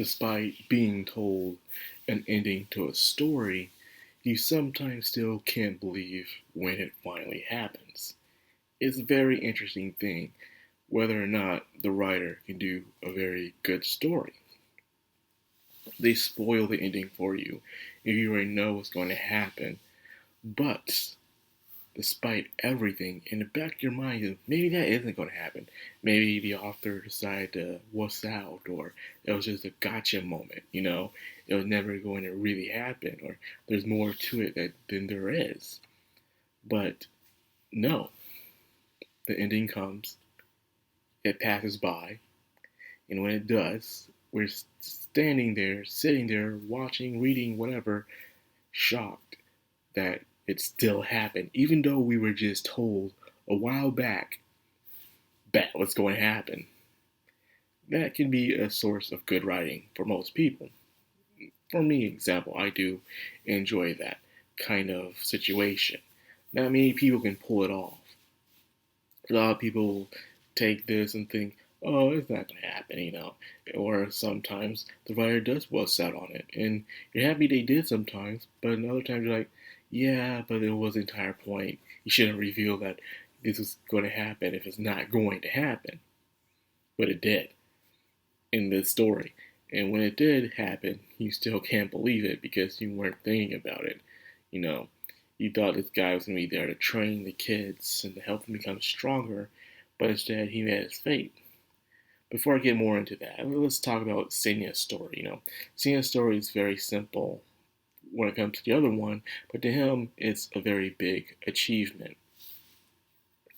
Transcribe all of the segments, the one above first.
despite being told an ending to a story, you sometimes still can't believe when it finally happens. It's a very interesting thing whether or not the writer can do a very good story. They spoil the ending for you if you already know what's going to happen, but despite everything, in the back of your mind, maybe that isn't going to happen. Maybe the author decided to wuss out, or it was just a gotcha moment, It was never going to really happen, or there's more to it than there is. But no, the ending comes, it passes by, and when it does, we're standing there, sitting there, watching, reading, whatever, shocked that it still happened, even though we were just told a while back that what's going to happen. That can be a source of good writing for most people. For me, example, I do enjoy that kind of situation. Not many people can pull it off. A lot of people take this and think, oh, it's not going to happen. Or sometimes the writer does bust out on it. And you're happy they did sometimes, but another times you're like, yeah, but it was the entire point. You shouldn't reveal that this is going to happen if it's not going to happen. But it did in this story. And when it did happen, you still can't believe it because you weren't thinking about it. You know, you thought this guy was going to be there to train the kids and to help them become stronger, but instead he met his fate. Before I get more into that, let's talk about Senya's story. Senya's story is very simple when it comes to the other one, but to him, it's a very big achievement.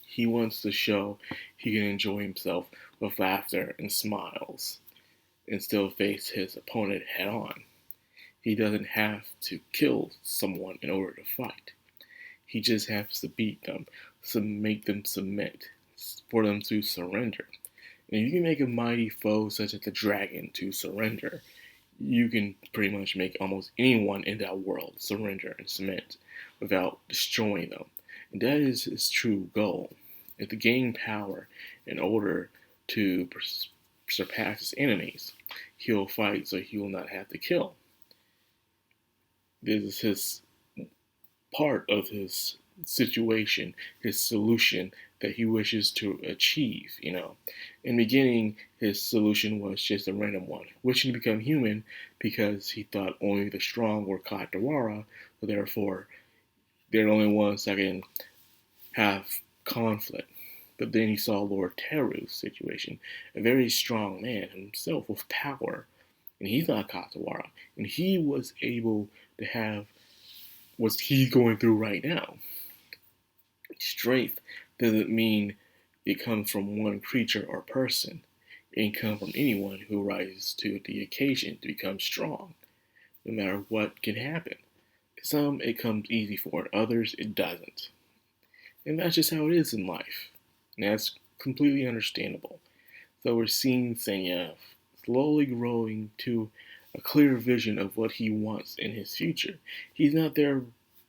He wants to show he can enjoy himself with laughter and smiles and still face his opponent head on. He doesn't have to kill someone in order to fight. He just has to beat them, to make them submit, for them to surrender. And if you can make a mighty foe such as the dragon to surrender, you can pretty much make almost anyone in that world surrender and submit without destroying them. And that is his true goal, is to gain power in order to surpass his enemies. He'll fight so he will not have to kill. This is his part of his situation, his solution that he wishes to achieve. In the beginning, his solution was just a random one, wishing to become human because he thought only the strong were Katawara, so therefore they're the only ones that can have conflict. But then he saw Lord Teru's situation, a very strong man himself with power, and he thought Katawara, and he was able to have what he's going through right now. Strength doesn't mean it comes from one creature or person. It can come from anyone who rises to the occasion to become strong, no matter what can happen. Some it comes easy for, others it doesn't. And that's just how it is in life. And that's completely understandable. So we're seeing Senya slowly growing to a clear vision of what he wants in his future. He's not there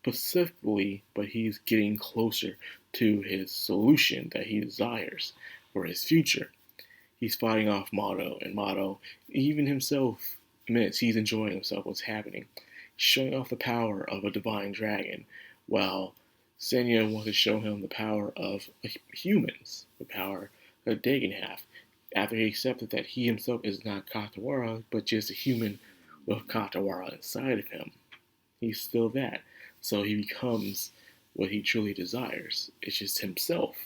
specifically, but he's getting closer to his solution that he desires for his future. He's fighting off Mado, and Mado, even himself, admits he's enjoying himself, what's happening. He's showing off the power of a divine dragon, while Senya wants to show him the power of humans, the power that they can have, after he accepted that he himself is not Katawara, but just a human with Katawara inside of him. He's still that. So he becomes what he truly desires. It's just himself.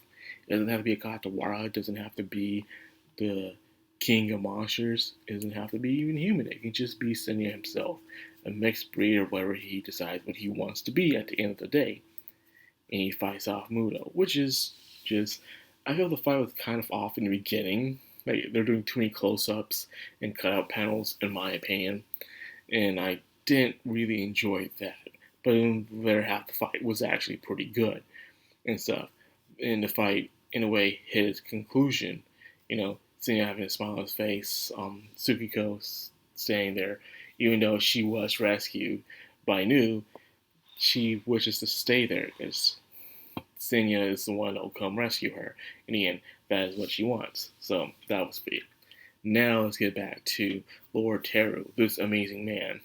It doesn't have to be a Katawara. It doesn't have to be the king of monsters. It doesn't have to be even human. It can just be Senya himself, a mixed breed or whatever he decides what he wants to be at the end of the day. And he fights off Mudo, which is just, I feel the fight was kind of off in the beginning. Like, they're doing too many close-ups and cutout panels, in my opinion, and I didn't really enjoy that. But in the latter half, the fight was actually pretty good and stuff. And the fight, in a way, hit its conclusion. Senya having a smile on his face, Tsukiko staying there, even though she was rescued by Nu, she wishes to stay there because Senya is the one that will come rescue her. In the end, that is what she wants. So that was sweet. Now let's get back to Lord Teru, this amazing man.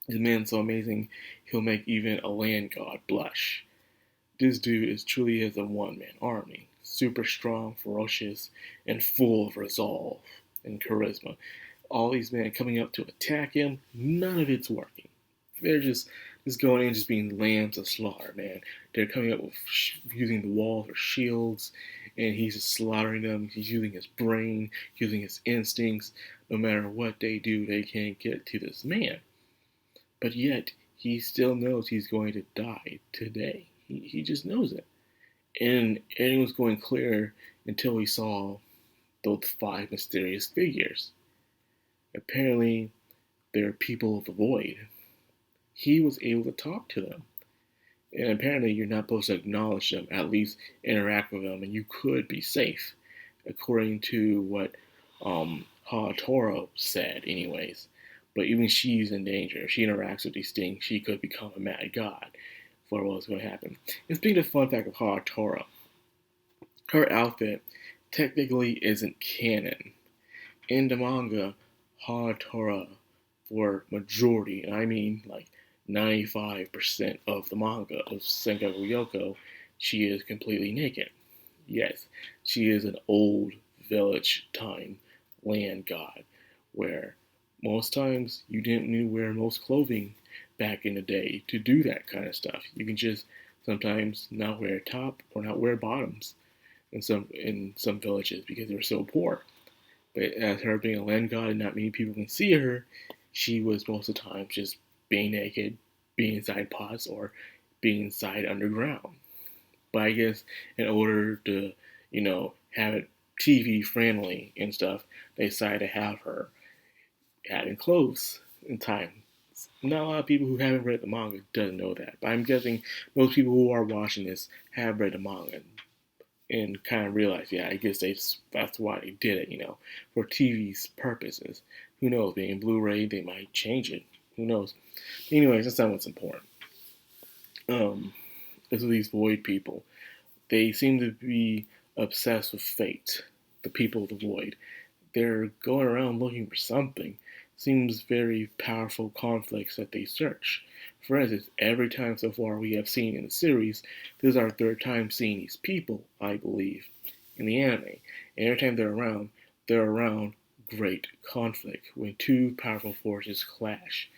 This man's so amazing, he'll make even a land god blush. This dude is truly is a one-man army, super strong, ferocious, and full of resolve and charisma. All these men coming up to attack him, none of it's working. They're just going in, just being lambs of slaughter, man. They're coming up with using the walls or shields, and he's just slaughtering them. He's using his brain, using his instincts. No matter what they do, they can't get to this man. But yet, he still knows he's going to die today. He just knows it. And everything was going clear until he saw those five mysterious figures. Apparently, they're people of the void. He was able to talk to them. And apparently, you're not supposed to acknowledge them, at least interact with them, and you could be safe, according to what Hatora said, anyways. But even she's in danger. If she interacts with these things, she could become a mad god for what's going to happen. And speaking of fun fact of Hatora, her outfit technically isn't canon. In the manga, Hatora, for majority, and I mean like 95% of the manga of Sengoku Youko, she is completely naked. Yes, she is an old village time land god, where most times you didn't need to wear most clothing back in the day to do that kind of stuff. You can just sometimes not wear a top or not wear bottoms in some villages because they were so poor. But as her being a land god and not many people can see her, she was most of the time just being naked, being inside pots, or being inside underground. But I guess in order to, have it TV friendly and stuff, they decided to have her having clothes in time. Not a lot of people who haven't read the manga doesn't know that, but I'm guessing most people who are watching this have read the manga and kind of realize, yeah, I guess that's why they did it, for TV's purposes. Who knows? Being Blu-ray, they might change it. Who knows? Anyways, that's not what's important. As these void people, they seem to be obsessed with fate. The people of the void, they're going around looking for something. Seems very powerful conflicts that they search. For instance, every time so far we have seen in the series, this is our third time seeing these people, I believe, in the anime. And every time they're around great conflict when two powerful forces clash.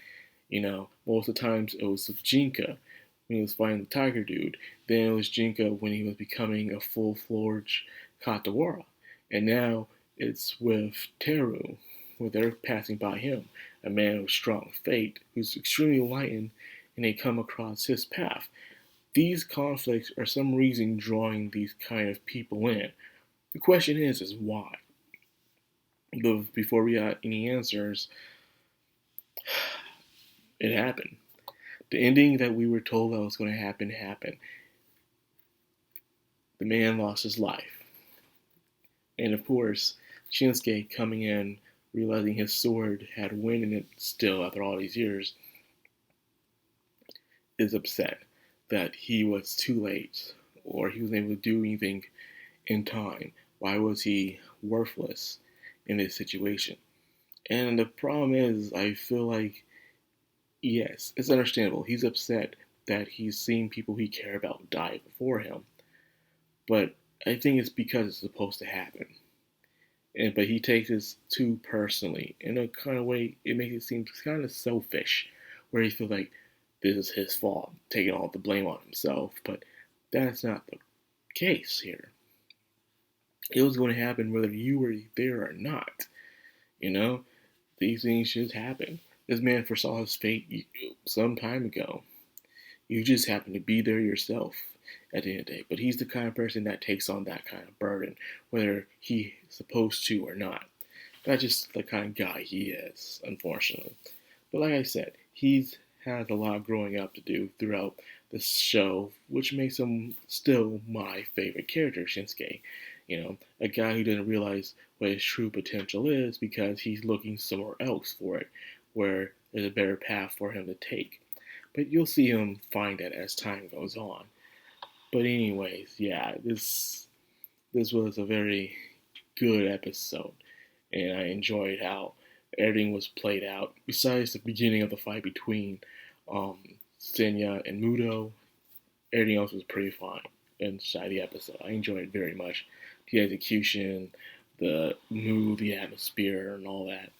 Most of the times it was with Jinka when he was fighting the Tiger Dude. Then it was Jinka when he was becoming a full-fledged Katawara. And now it's with Teru, where they're passing by him, a man with strong fate who's extremely enlightened, and they come across his path. These conflicts are some reason drawing these kind of people in. The question is why? But before we got any answers, it happened. The ending that we were told that was going to happen happened. The man lost his life. And of course, Shinsuke coming in, realizing his sword had wind in it still after all these years, is upset that he was too late, or he wasn't able to do anything in time. Why was he worthless in this situation? And the problem is, I feel like, yes, it's understandable. He's upset that he's seen people he cared about die before him. But I think it's because it's supposed to happen. But he takes this too personally. In a kind of way, it makes it seem kind of selfish, where he feels like this is his fault, taking all the blame on himself. But that's not the case here. It was going to happen whether you were there or not. These things just happen. This man foresaw his fate some time ago. You just happen to be there yourself at the end of the day. But he's the kind of person that takes on that kind of burden, whether he's supposed to or not. That's just the kind of guy he is, unfortunately. But like I said, he's had a lot of growing up to do throughout the show, which makes him still my favorite character, Shinsuke. A guy who doesn't realize what his true potential is because he's looking somewhere else for it, where there's a better path for him to take. But you'll see him find that as time goes on. But anyways, yeah, this was a very good episode. and I enjoyed how everything was played out. Besides the beginning of the fight between um, Senya and Muto, everything else was pretty fine inside the episode. I enjoyed it very much. The execution, the mood, the atmosphere, and all that.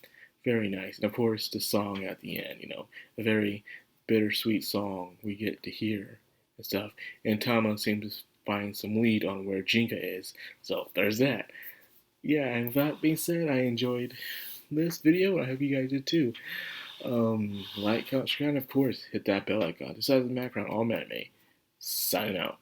Very nice. And of course, the song at the end, a very bittersweet song we get to hear and stuff. And Tama seems to find some lead on where Jinka is. So there's that. Yeah, and with that being said, I enjoyed this video, and I hope you guys did too. Like, comment, subscribe, and of course, hit that bell icon. This is Madcrownxox, all anime. Signing out.